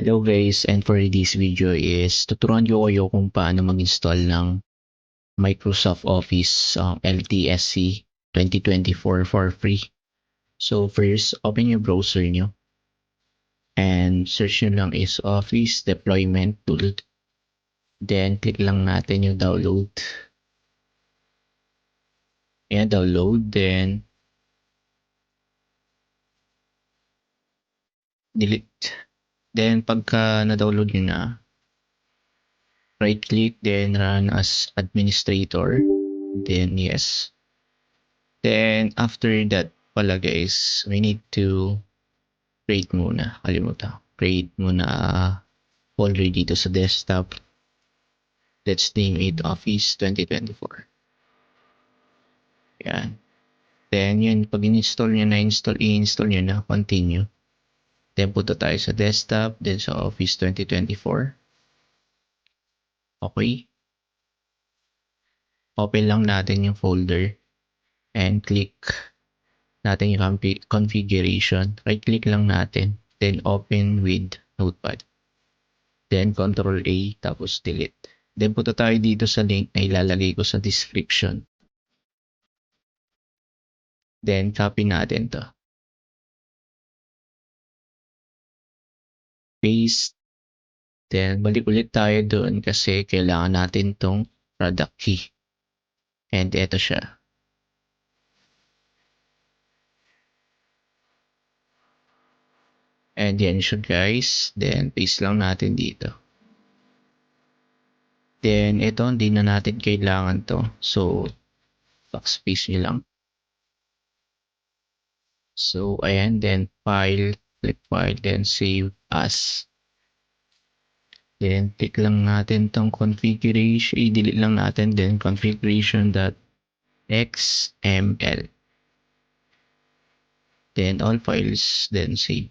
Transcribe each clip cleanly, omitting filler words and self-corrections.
Hello guys, and for this video is tuturuan ko kayo kung paano mag-install ng Microsoft Office LTSC 2024 for free. So first, open your browser nyo and search nyo lang is Office Deployment Tool. Then click lang natin yung download. Ayan, download. Then delete. Then pagka na-download nyo na, right click, then run as administrator. Then yes. Then after that pala guys, we need to create muna. Kalimutan. Create muna folder dito sa desktop. Let's name it Office 2024. Yan. Then yun, pag in-install nyo na, i-install nyo na, continue. Then punta tayo sa desktop, then sa Office 2024. Okay. Open lang natin yung folder and click natin yung configuration. Right click lang natin, then open with Notepad. Then Control A, tapos delete. Then punta tayo dito sa link na ilalagay ko sa description. Then copy natin to. Paste. Then balik ulit tayo doon kasi kailangan natin tong product key. And ito siya. And yan siya guys. Then paste lang natin dito. Then ito hindi na natin kailangan to. So backspace nyo lang. So ayan, then file, click file, then save as. Then click lang natin tong configuration, i-delete lang natin then configuration.xml. Then all files, then save.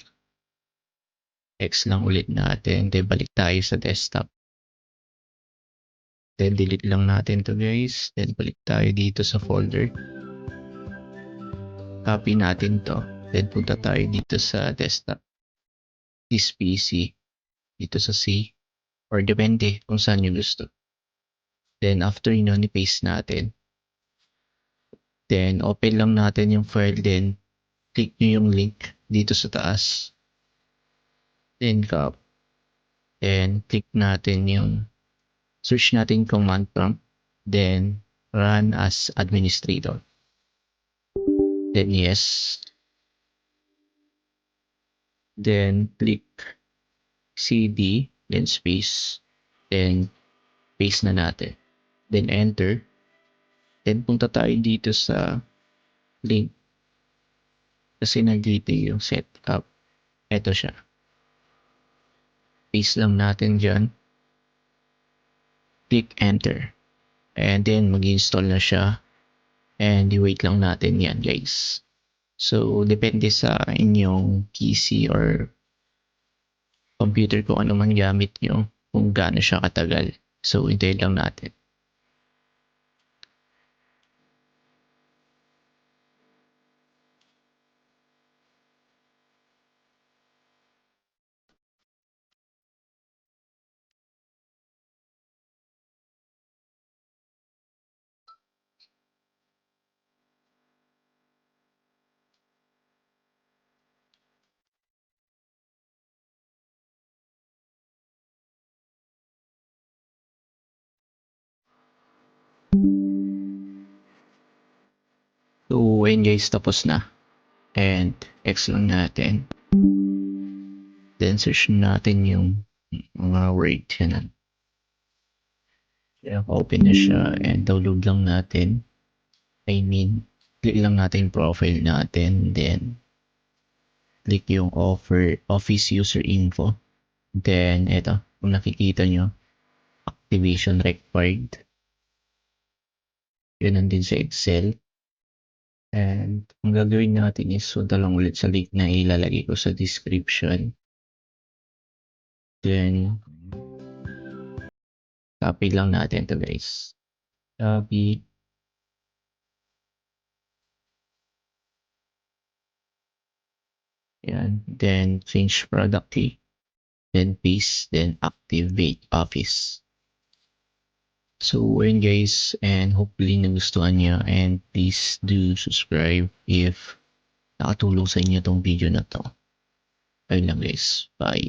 X lang ulit natin, then balik tayo sa desktop. Then delete lang natin to guys, then balik tayo dito sa folder. Copy natin to, then punta tayo dito sa desktop. This PC, dito sa C, or depende kung saan nyo gusto. Then after yun, i-paste natin. Then open lang natin yung file, then click nyo yung link dito sa taas. Then copy. Then click natin yung search natin command prompt. Then run as administrator. Then yes. Then click CD, then space. Then paste na natin. Then enter. Then punta tayo dito sa link. Kasi nandito yung setup. Ito siya. Paste lang natin dyan. Click enter. And then mag-install na siya. And i-wait lang natin yan guys. So depende sa inyong PC or computer kung ano man gamit nyo. Kung gaano siya katagal. So hintayin lang natin. So ayun guys, tapos na. And X lang natin. Then search natin yung mga word yan. Kaya open na siya and download lang natin. I mean, click lang natin yung profile natin. Then click yung office user info. Then ito, kung nakikita nyo, activation required. Yun din sa Excel. And ang gagawin natin is punta lang ulit sa link na ilalagay ko sa description. Then copy lang natin to guys. Copy. Yan. Then change product key. then paste, then activate office. So, ayun guys, and hopefully nagustuhan niyo, and please do subscribe if nakatulong sa inyo tong video na to. Ayun lang guys, bye.